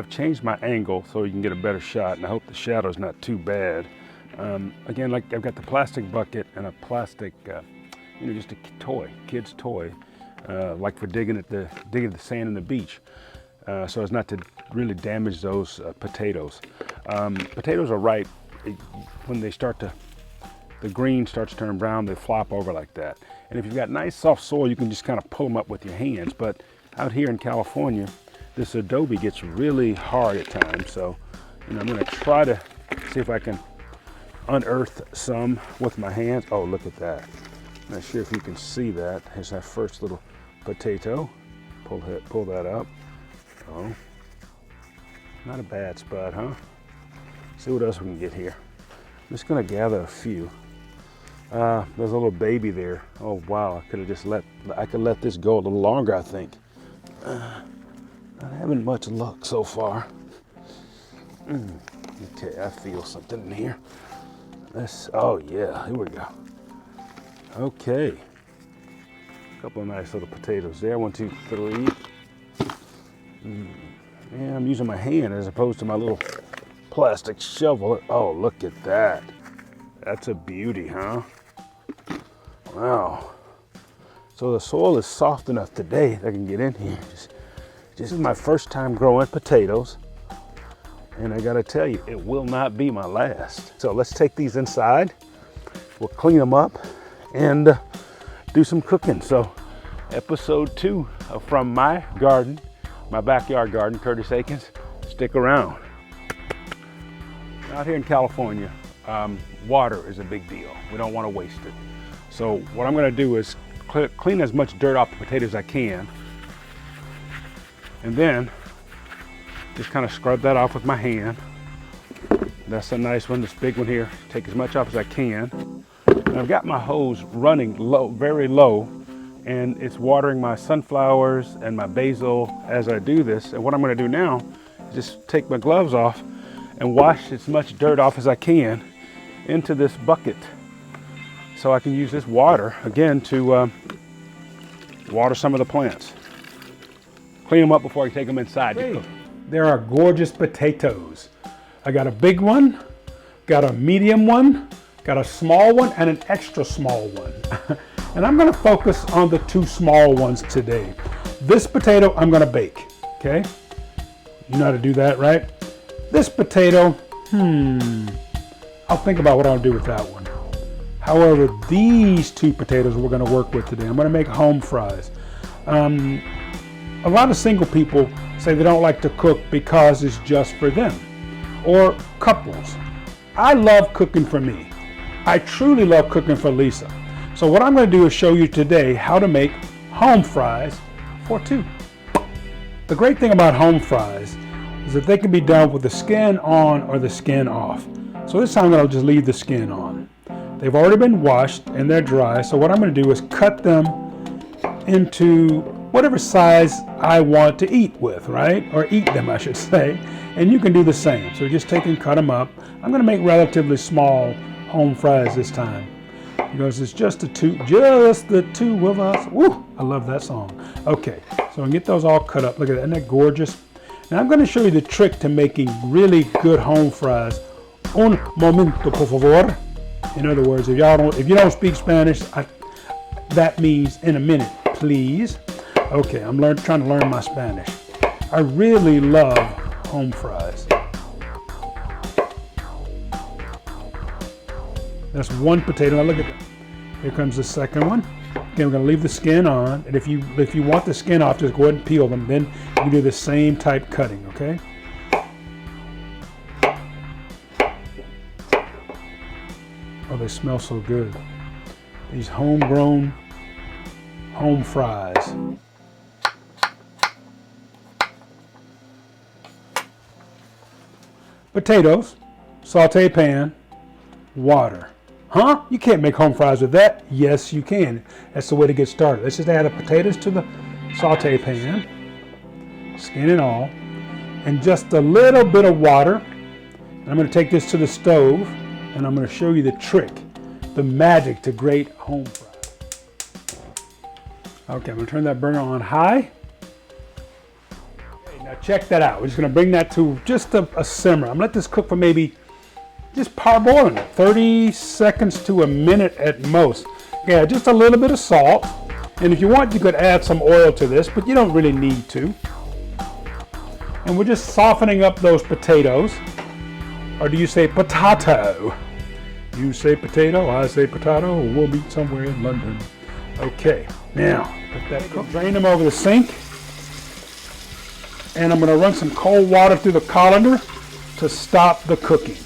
I've changed my angle so you can get a better shot, and I hope the shadow's not too bad. Again, like I've got the plastic bucket and a plastic, just a toy, kid's toy, like for digging the sand in the beach, so as not to really damage those potatoes. Potatoes are ripe when they start to, the green starts to turn brown, they flop over like that. And if you've got nice soft soil, you can just kind of pull them up with your hands. But out here in California, this adobe gets really hard at times. So, I'm gonna try to see if I can unearth some with my hands. Oh, look at that. I'm not sure if you can see that. Here's that first little potato. Pull that up. Oh, not a bad spot, huh? See what else we can get here. I'm just gonna gather a few. There's a little baby there. Oh wow, I could let this go a little longer, I think. Not having much luck so far. Okay, I feel something in here. Oh yeah, here we go. Okay. A couple of nice little potatoes there. 1, 2, 3. Yeah, I'm using my hand as opposed to my little plastic shovel. Oh, look at that. That's a beauty, huh? Wow. So the soil is soft enough today that I can get in here. This is my first time growing potatoes. And I gotta tell you, it will not be my last. So let's take these inside. We'll clean them up and do some cooking. So episode 2 from my garden, my backyard garden, Curtis Aikens. Stick around. Out here in California, water is a big deal. We don't want to waste it. So what I'm going to do is clean as much dirt off the potatoes as I can, and then just kind of scrub that off with my hand. That's a nice one. This big one here. Take as much off as I can. And I've got my hose running low, very low, and it's watering my sunflowers and my basil as I do this. And what I'm going to do now is just take my gloves off and wash as much dirt off as I can into this bucket, so I can use this water again to water some of the plants. Clean them up before I take them inside to cook. There are gorgeous potatoes. I got a big one, got a medium one, got a small one, and an extra small one. And I'm gonna focus on the 2 small ones today. This potato I'm gonna bake, okay? You know how to do that, right? This potato, I'll think about what I'll do with that one. However, these 2 potatoes we're gonna work with today. I'm gonna make home fries. A lot of single people say they don't like to cook because it's just for them, or couples. I love cooking for me. I truly love cooking for Lisa. So what I'm gonna do is show you today how to make home fries for 2. The great thing about home fries is that they can be done with the skin on or the skin off. So this time I'm gonna just leave the skin on. They've already been washed and they're dry. So what I'm gonna do is cut them into whatever size I want to eat with, right? Or eat them, I should say. And you can do the same. So just take and cut them up. I'm gonna make relatively small home fries this time, because it's just the two of us. Woo, I love that song. Okay, so I get those all cut up. Look at that, isn't that gorgeous? Now I'm gonna show you the trick to making really good home fries. Un momento, por favor. In other words, if you don't speak Spanish, that means in a minute, please. Okay, I'm trying to learn my Spanish. I really love home fries. That's 1 potato. Now look at that. Here comes the second one. Again, we're gonna leave the skin on, and if you want the skin off, just go ahead and peel them. Then you do the same type cutting, okay? Oh, they smell so good. These homegrown home fries. Potatoes, saute pan, water. Huh? You can't make home fries with that? Yes, you can. That's the way to get started. Let's just add the potatoes to the saute pan, skin and all, and just a little bit of water. And I'm going to take this to the stove, and I'm going to show you the trick, the magic to great home fries. Okay, I'm going to turn that burner on high. Okay, now check that out. We're just gonna bring that to just a simmer. I'm gonna let this cook for maybe just parboiling it, 30 seconds to a minute at most. Yeah, just a little bit of salt. And if you want, you could add some oil to this, but you don't really need to. And we're just softening up those potatoes. Or do you say potato? You say potato, I say potato, we'll meet somewhere in London. Okay, now, let that cook. Drain them over the sink. And I'm gonna run some cold water through the colander to stop the cooking.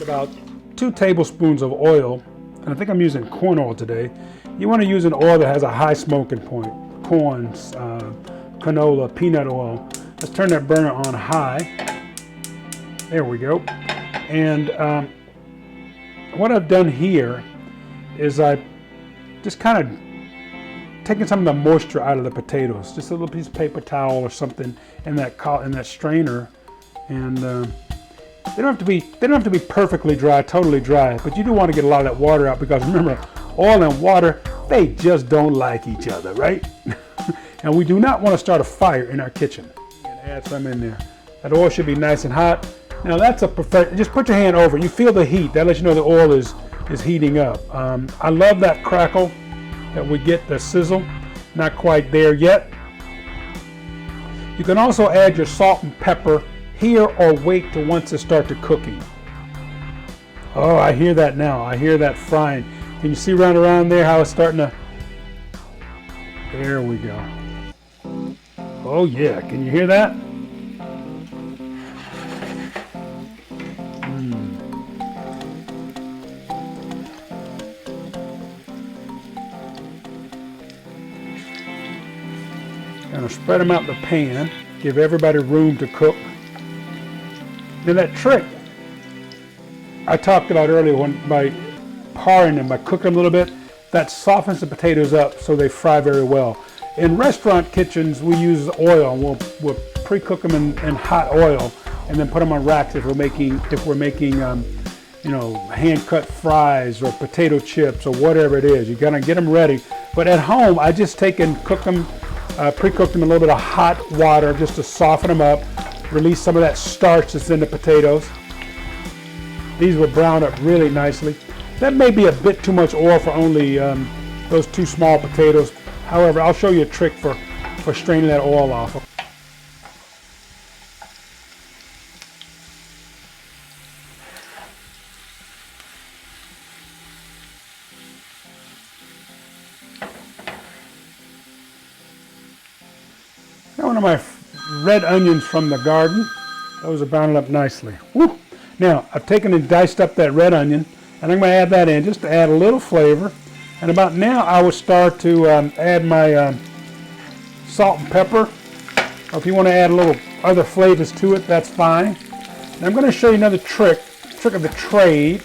About 2 tablespoons of oil, and I think I'm using corn oil today. You want to use an oil that has a high smoking point. Corn, canola, peanut oil. Let's turn that burner on high. There we go. And what I've done here is I just kind of taken some of the moisture out of the potatoes. Just a little piece of paper towel or something in that strainer, and they don't have to be perfectly dry, totally dry, but you do want to get a lot of that water out, because remember, oil and water, they just don't like each other, right? And we do not want to start a fire in our kitchen. And add some in there. That oil should be nice and hot. Now that's just put your hand over it. You feel the heat. That lets you know the oil is heating up. I love that crackle that we get, the sizzle. Not quite there yet. You can also add your salt and pepper here, or wait till once it starts to cooking. Oh, I hear that now. I hear that frying. Can you see around there how it's starting to? There we go. Oh yeah, can you hear that? Gonna spread them out in the pan. Give everybody room to cook. Now that trick I talked about earlier, by parring them, by cooking them a little bit, that softens the potatoes up so they fry very well. In restaurant kitchens, we use oil. We'll pre-cook them in hot oil and then put them on racks if we're making hand-cut fries or potato chips or whatever it is. You gotta get them ready. But at home, I just take and cook them, pre-cook them in a little bit of hot water just to soften them up. Release some of that starch that's in the potatoes. These will brown up really nicely. That may be a bit too much oil for only those 2 small potatoes. However, I'll show you a trick for straining that oil off. Now one of my red onions from the garden. Those are browned up nicely. Woo. Now, I've taken and diced up that red onion, and I'm going to add that in just to add a little flavor. And about now, I would start to add my salt and pepper. Or if you want to add a little other flavors to it, that's fine. And I'm going to show you another trick of the trade.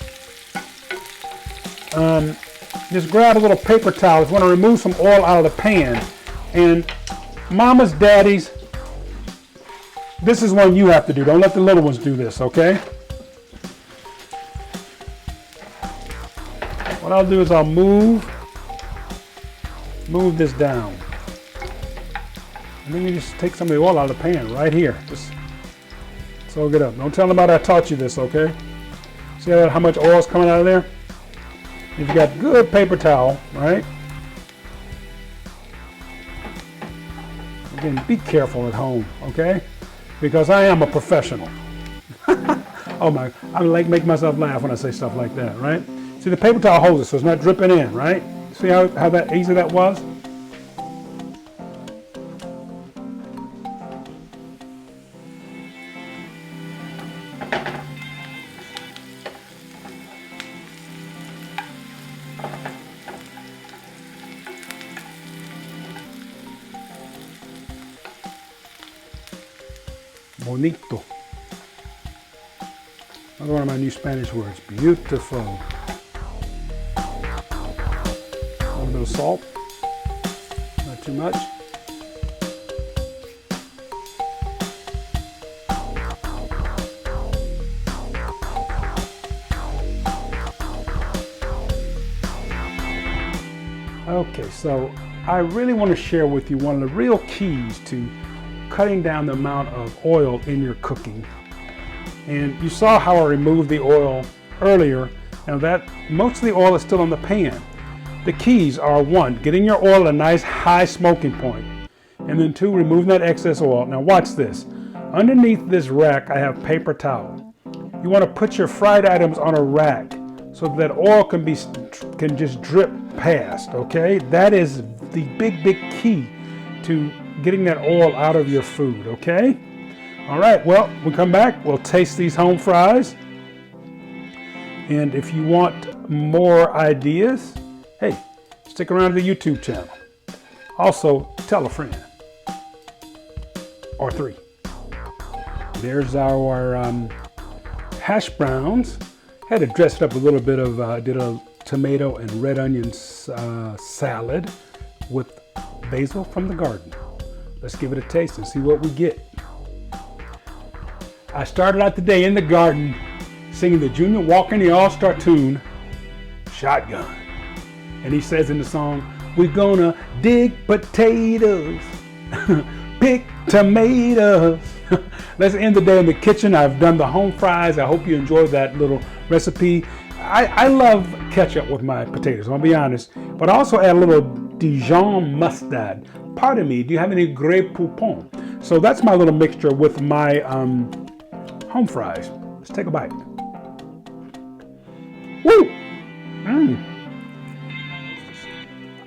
Just grab a little paper towel. Just want to remove some oil out of the pan. And mamas, daddies, this is one you have to do. Don't let the little ones do this, okay? What I'll do is I'll move this down. And then you just take some of the oil out of the pan right here. Just soak it up. Don't tell nobody I taught you this, okay? See how much oil is coming out of there? If you got good paper towel, right? Again, be careful at home, okay? Because I am a professional. Oh my, I make myself laugh when I say stuff like that, right? See, the paper towel holds it so it's not dripping in, right? See how that easy that was? Bonito. Another one of my new Spanish words. Beautiful. A little bit of salt. Not too much. Okay, so I really want to share with you one of the real keys to cutting down the amount of oil in your cooking. And you saw how I removed the oil earlier, and that most of the oil is still in the pan. The keys are: 1, getting your oil at a nice high smoking point, and then 2, removing that excess oil. Now watch this. Underneath this rack, I have paper towel. You want to put your fried items on a rack so that oil can just drip past, okay? That is the big key to getting that oil out of your food, okay? All right, well, we'll come back. We'll taste these home fries. And if you want more ideas, hey, stick around to the YouTube channel. Also, tell a friend. Or 3. There's our hash browns. Had to dress it up a little bit of, did a tomato and red onion salad with basil from the garden. Let's give it a taste and see what we get. I started out the day in the garden singing the Junior Walker and the All-Star tune, Shotgun. And he says in the song, we're gonna dig potatoes, pick tomatoes. Let's end the day in the kitchen. I've done the home fries. I hope you enjoyed that little recipe. I love ketchup with my potatoes, I'll be honest, but I also add a little Dijon mustard. Pardon me, do you have any Grey Poupon? So that's my little mixture with my home fries. Let's take a bite. Woo!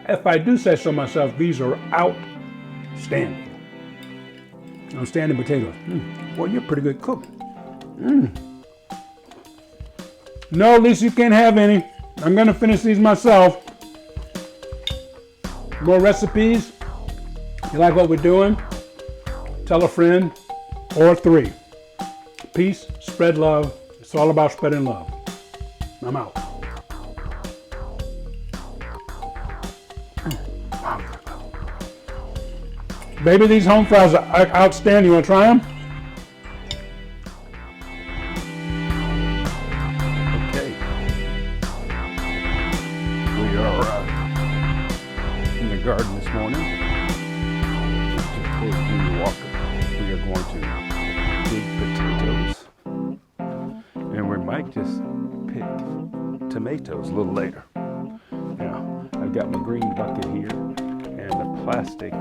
If I do say so myself, these are outstanding. Outstanding potatoes. Well, you're a pretty good cook. No, Lisa, you can't have any. I'm gonna finish these myself. More recipes. You like what we're doing? Tell a friend or 3. Peace, spread love. It's all about spreading love. I'm out. Baby, these home fries are outstanding. You wanna try them? Okay. We are in the garden this morning. Junior Walker. We are going to dig potatoes. And we might just pick tomatoes a little later. Now, I've got my green bucket here and the plastic